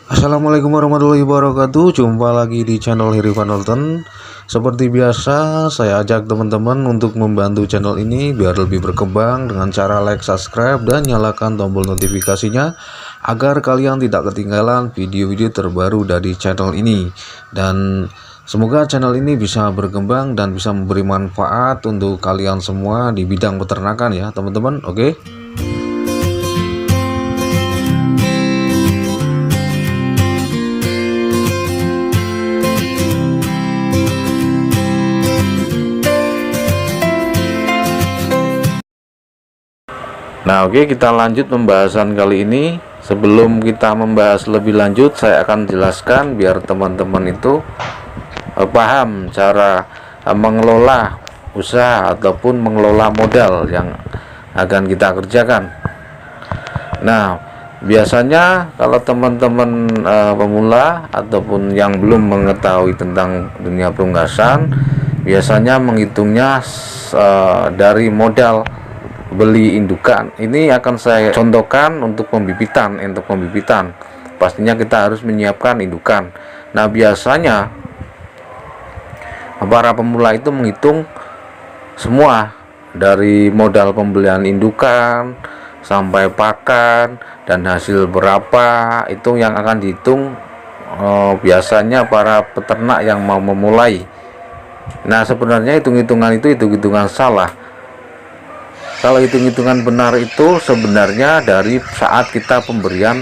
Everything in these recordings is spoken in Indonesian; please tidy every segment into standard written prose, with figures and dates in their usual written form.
Assalamualaikum warahmatullahi wabarakatuh. Jumpa lagi di channel Heri Van Olten. Seperti biasa, saya ajak teman-teman untuk membantu channel ini biar lebih berkembang dengan cara like, subscribe, dan nyalakan tombol notifikasinya agar kalian tidak ketinggalan video-video terbaru dari channel ini. Dan semoga channel ini bisa berkembang dan bisa memberi manfaat untuk kalian semua di bidang peternakan ya teman-teman. Oke. Nah, oke, kita lanjut pembahasan kali ini. Sebelum kita membahas lebih lanjut, saya akan jelaskan biar teman-teman itu paham cara mengelola usaha ataupun mengelola modal yang akan kita kerjakan. Nah, biasanya kalau teman-teman pemula ataupun yang belum mengetahui tentang dunia perunggasan, biasanya menghitungnya dari modal beli indukan. Ini akan saya contohkan untuk pembibitan. Untuk pembibitan pastinya kita harus menyiapkan indukan. Nah, biasanya para pemula itu menghitung semua dari modal pembelian indukan sampai pakan dan hasil berapa, itu yang akan dihitung biasanya para peternak yang mau memulai. Nah, sebenarnya hitung-hitungan itu hitung-hitungan salah. Kalau hitung-hitungan benar itu sebenarnya dari saat kita pengeluaran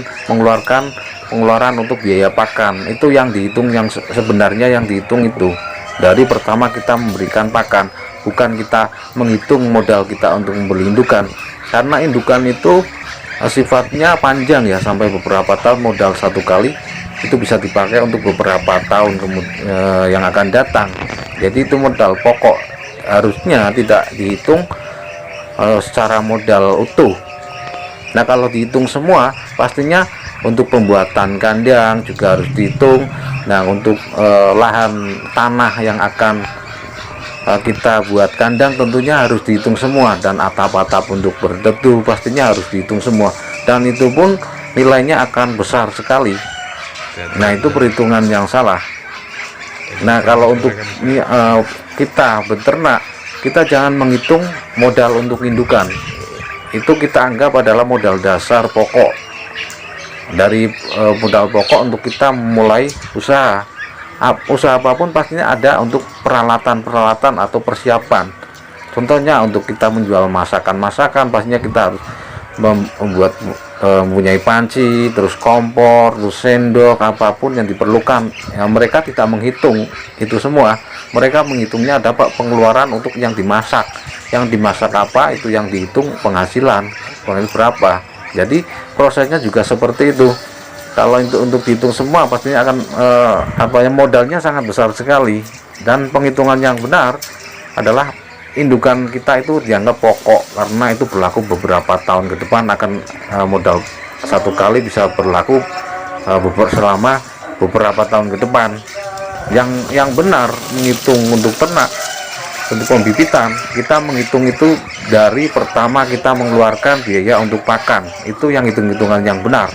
untuk biaya pakan, itu yang dihitung, yang sebenarnya yang dihitung itu dari pertama kita memberikan pakan, bukan kita menghitung modal kita untuk membeli indukan, karena indukan itu sifatnya panjang ya, sampai beberapa tahun. Modal satu kali itu bisa dipakai untuk beberapa tahun yang akan datang. Jadi itu modal pokok, harusnya tidak dihitung secara modal utuh. Nah, kalau dihitung semua pastinya untuk pembuatan kandang juga harus dihitung. Nah, untuk lahan tanah yang akan kita buat kandang tentunya harus dihitung semua, dan atap-atap untuk berteduh pastinya harus dihitung semua, dan itu pun nilainya akan besar sekali. Nah, itu perhitungan yang salah. Nah, kalau untuk kita beternak, kita jangan menghitung modal untuk indukan. Itu kita anggap adalah modal dasar pokok. Dari modal pokok untuk kita memulai usaha. Usaha apapun pastinya ada untuk peralatan-peralatan atau persiapan. Contohnya untuk kita menjual masakan-masakan, pastinya kita harus mempunyai panci, terus kompor, terus sendok, apapun yang diperlukan. Ya, mereka tidak menghitung itu semua. Mereka menghitungnya dapat pengeluaran untuk yang dimasak. Yang dimasak apa, itu yang dihitung penghasilan berapa. Jadi prosesnya juga seperti itu. Kalau untuk dihitung semua pastinya akan modalnya sangat besar sekali. Dan penghitungan yang benar adalah indukan kita itu dianggap pokok, karena itu berlaku beberapa tahun ke depan. Akan modal satu kali bisa berlaku selama beberapa tahun ke depan. Yang benar menghitung untuk ternak, untuk pembibitan, kita menghitung itu dari pertama kita mengeluarkan biaya untuk pakan. Itu yang hitung-hitungan yang benar.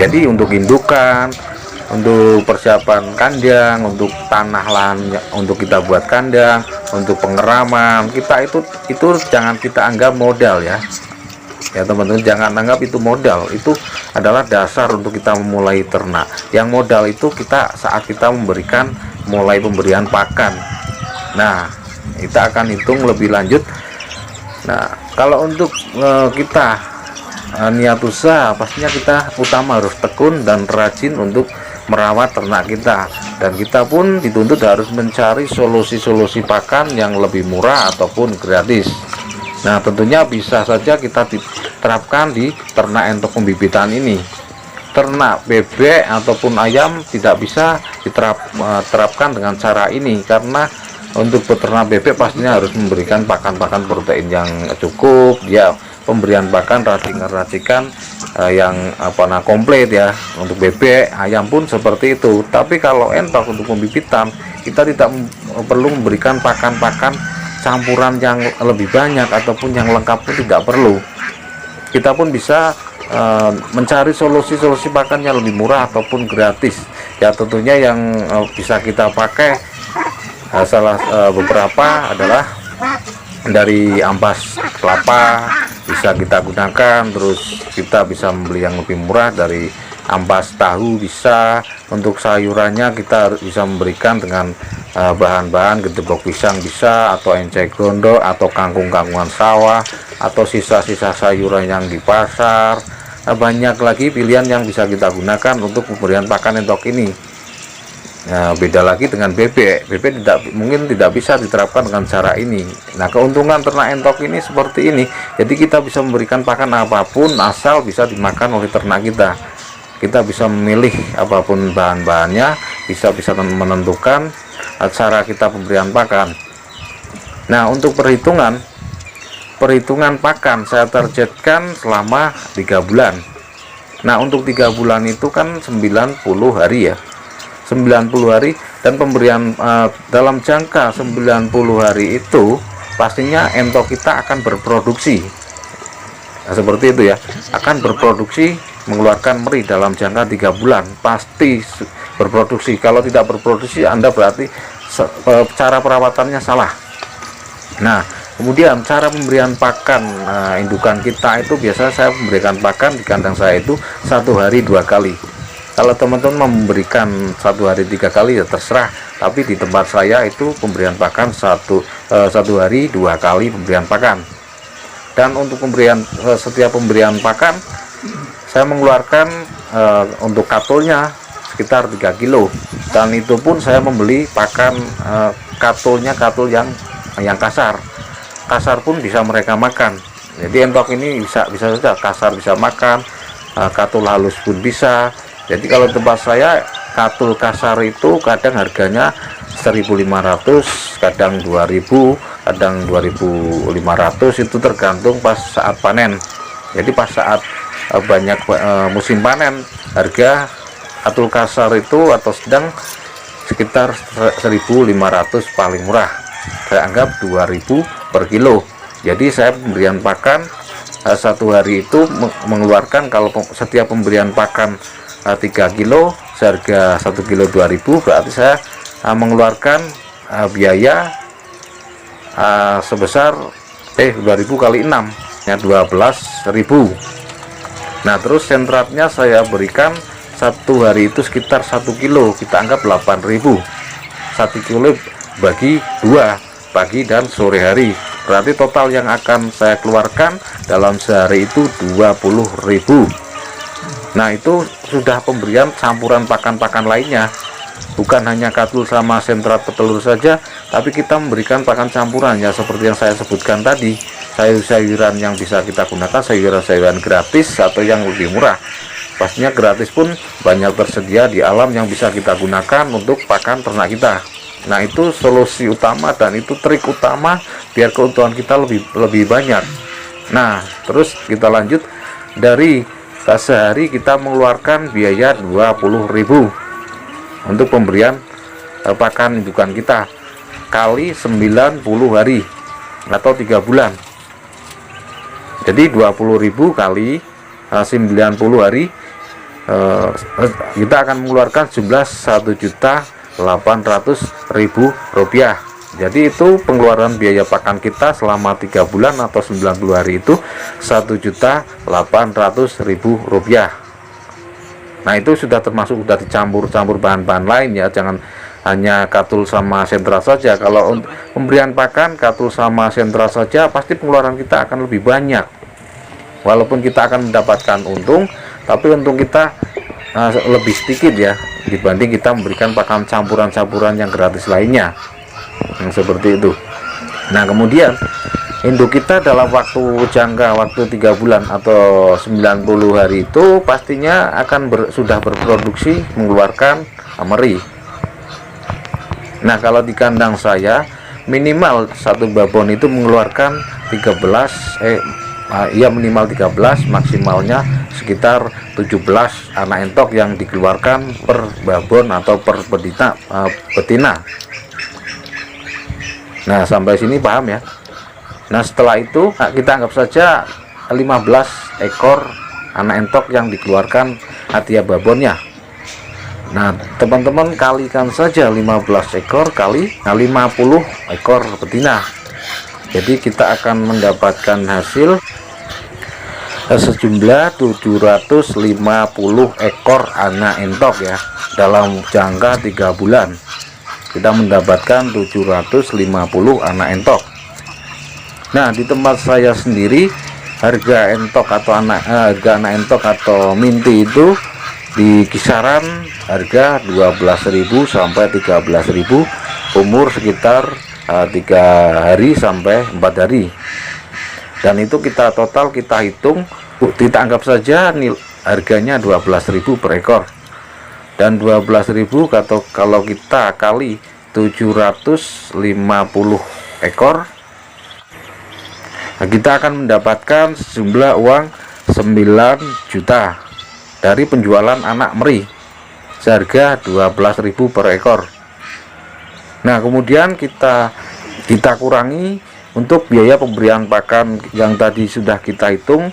Jadi untuk indukan, untuk persiapan kandang, untuk tanah lahan untuk kita buat kandang, untuk pengeraman, kita itu jangan kita anggap modal ya. Ya teman-teman, jangan anggap itu modal. Itu adalah dasar untuk kita memulai ternak. Yang modal itu kita saat kita mulai pemberian pakan. Nah, kita akan hitung lebih lanjut. Nah, kalau untuk kita niat usaha, pastinya kita utama harus tekun dan rajin untuk merawat ternak kita, dan kita pun dituntut harus mencari solusi-solusi pakan yang lebih murah ataupun gratis. Nah, tentunya bisa saja kita diterapkan di ternak untuk pembibitan ini. Ternak bebek ataupun ayam tidak bisa diterapkan dengan cara ini, karena untuk peternak bebek pastinya harus memberikan pakan-pakan protein yang cukup. Dia pemberian pakan racikan yang komplit ya. Untuk bebek, ayam pun seperti itu. Tapi kalau entok untuk pembibitan, kita tidak perlu memberikan pakan-pakan campuran yang lebih banyak ataupun yang lengkap pun tidak perlu. Kita pun bisa mencari solusi-solusi pakan yang lebih murah ataupun gratis ya. Tentunya yang bisa kita pakai beberapa adalah dari ampas kelapa bisa kita gunakan, terus kita bisa membeli yang lebih murah dari ampas tahu bisa. Untuk sayurannya kita bisa memberikan dengan bahan-bahan gedebok pisang bisa, atau enceng gondok, atau kangkung-kangkungan sawah, atau sisa-sisa sayuran yang di pasar. Banyak lagi pilihan yang bisa kita gunakan untuk pemberian pakan entok ini. Beda lagi dengan bebek. Bebek mungkin tidak bisa diterapkan dengan cara ini. Nah, keuntungan ternak entok ini seperti ini. Jadi kita bisa memberikan pakan apapun asal bisa dimakan oleh ternak kita. Kita bisa memilih apapun bahan-bahannya, bisa menentukan cara kita pemberian pakan. Nah, untuk perhitungan pakan saya targetkan selama 3 bulan. Nah, untuk 3 bulan itu kan 90 hari ya, 90 hari, dan pemberian dalam jangka 90 hari itu pastinya entok kita akan berproduksi. Nah, seperti itu ya, akan berproduksi, mengeluarkan meri dalam jangka 3 bulan pasti berproduksi. Kalau tidak berproduksi, Anda berarti cara perawatannya salah. Nah, kemudian cara pemberian pakan indukan kita itu biasanya saya memberikan pakan di kandang saya itu 1 hari 2 kali. Kalau teman-teman memberikan 1 hari 3 kali ya terserah, tapi di tempat saya itu pemberian pakan 1 hari 2 kali pemberian pakan. Dan untuk setiap pemberian pakan saya mengeluarkan untuk katulnya sekitar 3 kilo, dan itu pun saya membeli pakan katulnya katul yang kasar pun bisa mereka makan. Jadi entok ini bisa saja kasar bisa makan, katul halus pun bisa. Jadi kalau tempat saya katul kasar itu kadang harganya 1.500, kadang 2.000, kadang 2.500, itu tergantung pas saat panen. Jadi pas saat banyak musim panen, harga katul kasar itu atau sedang sekitar 1.500 paling murah, saya anggap 2.000 per kilo. Jadi saya pemberian pakan 1 hari itu mengeluarkan, kalau setiap pemberian pakan 3 kilo seharga 1 kilo 2.000, berarti saya mengeluarkan biaya sebesar 2.000 kali 6 ya 12.000. Nah, terus sentratnya saya berikan 1 hari itu sekitar 1 kilo, kita anggap 8.000. 1 kilo bagi 2, pagi dan sore hari, berarti total yang akan saya keluarkan dalam sehari itu 20.000. Nah, itu sudah pemberian campuran pakan-pakan lainnya, bukan hanya katul sama sentrat petelur saja, tapi kita memberikan pakan campuran ya, seperti yang saya sebutkan tadi, sayur-sayuran yang bisa kita gunakan, sayuran-sayuran gratis atau yang lebih murah. Pastinya gratis pun banyak tersedia di alam yang bisa kita gunakan untuk pakan ternak kita. Nah, itu solusi utama dan itu trik utama biar keuntungan kita lebih banyak. Nah, terus kita lanjut, dari sehari kita mengeluarkan biaya 20.000 untuk pemberian pakan indukan kita kali 90 hari atau 3 bulan. Jadi 20.000 kali 90 hari, kita akan mengeluarkan jumlah 1.800.000 rupiah. Jadi itu pengeluaran biaya pakan kita selama 3 bulan atau 90 hari itu 1.800.000 rupiah. Nah, itu sudah termasuk sudah dicampur bahan-bahan lain ya, jangan hanya katul sama sentral saja. Kalau pemberian pakan katul sama sentral saja, pasti pengeluaran kita akan lebih banyak. Walaupun kita akan mendapatkan untung, tapi untung kita lebih sedikit ya dibanding kita memberikan pakan campuran-campuran yang gratis lainnya, yang seperti itu. Nah, kemudian induk kita dalam jangka waktu 3 bulan atau 90 hari itu pastinya akan sudah berproduksi mengeluarkan meri. Nah, kalau di kandang saya minimal satu babon itu mengeluarkan 13, minimal 13, maksimalnya sekitar 17 anak entok yang dikeluarkan per babon atau per betina. Nah, sampai sini paham ya. Nah, setelah itu kita anggap saja 15 ekor anak entok yang dikeluarkan hadiah babonnya. Nah teman-teman, kalikan saja 15 ekor kali 50 ekor betina. Jadi kita akan mendapatkan hasil sejumlah 750 ekor anak entok ya. Dalam jangka 3 bulan kita mendapatkan 750 anak entok. Nah di tempat saya sendiri harga entok atau harga anak entok atau minti itu di kisaran harga 12.000 sampai 13.000, umur sekitar 3 hari sampai 4 hari. Dan itu kita total kita hitung, kita anggap saja harganya 12.000 per ekor. Dan 12.000 kalau kita kali 750 ekor, kita akan mendapatkan sejumlah uang 9 juta dari penjualan anak meri seharga 12.000 per ekor. Nah kemudian kita kurangi untuk biaya pemberian pakan yang tadi sudah kita hitung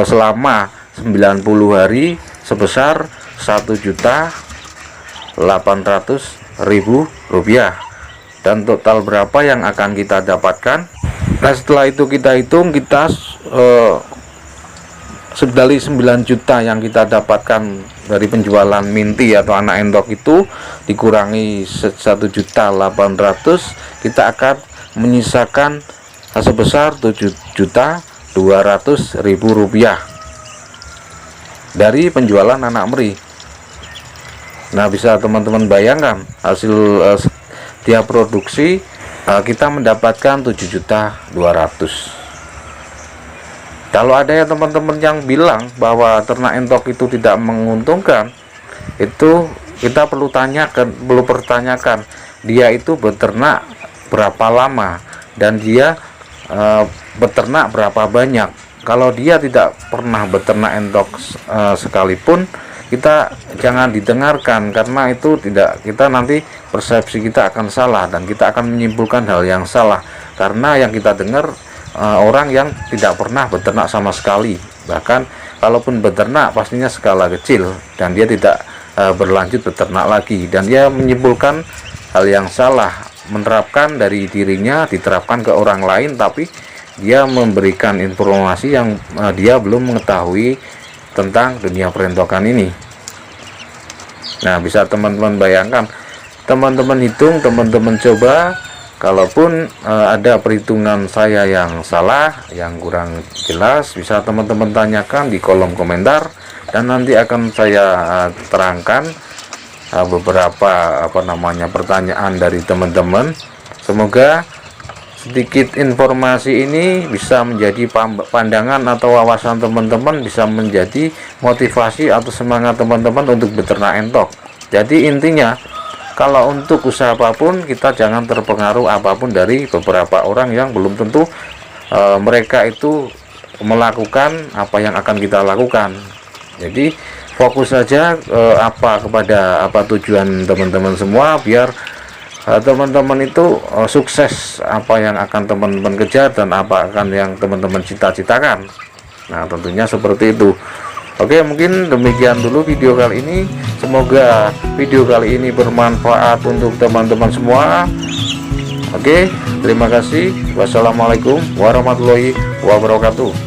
selama 90 hari sebesar 1.800.000 rupiah. Dan total berapa yang akan kita dapatkan? Nah setelah itu kita hitung, kita dari 9 juta yang kita dapatkan dari penjualan minti atau anak entok itu dikurangi 1.800.000, kita akan menyisakan sebesar 7.200.000 rupiah dari penjualan anak meri. Nah bisa teman-teman bayangkan hasil tiap produksi kita mendapatkan 7.200.000. Kalau ada ya teman-teman yang bilang bahwa ternak entok itu tidak menguntungkan, itu kita perlu pertanyakan dia itu beternak berapa lama dan dia beternak berapa banyak. Kalau dia tidak pernah beternak entok sekalipun, kita jangan didengarkan, karena itu kita nanti persepsi kita akan salah dan kita akan menyimpulkan hal yang salah, karena yang kita dengar orang yang tidak pernah beternak sama sekali, bahkan kalaupun beternak pastinya skala kecil dan dia tidak berlanjut beternak lagi, dan dia menyimpulkan hal yang salah, menerapkan dari dirinya diterapkan ke orang lain, tapi dia memberikan informasi yang dia belum mengetahui tentang dunia perentokan ini. Nah bisa teman-teman bayangkan, teman-teman hitung, teman-teman coba. Kalaupun ada perhitungan saya yang salah, yang kurang jelas, bisa teman-teman tanyakan di kolom komentar, dan nanti akan saya terangkan beberapa pertanyaan dari teman-teman. Semoga sedikit informasi ini bisa menjadi pandangan atau wawasan teman-teman, bisa menjadi motivasi atau semangat teman-teman untuk beternak entok. Jadi intinya, kalau untuk usaha apapun, kita jangan terpengaruh apapun dari beberapa orang yang belum tentu mereka itu melakukan apa yang akan kita lakukan. Jadi fokus saja kepada tujuan teman-teman semua, biar teman-teman itu sukses apa yang akan teman-teman kejar dan apa akan yang teman-teman cita-citakan. Nah tentunya seperti itu. Oke, mungkin demikian dulu video kali ini. Semoga video kali ini bermanfaat untuk teman-teman semua. Oke, terima kasih. Wassalamualaikum warahmatullahi wabarakatuh.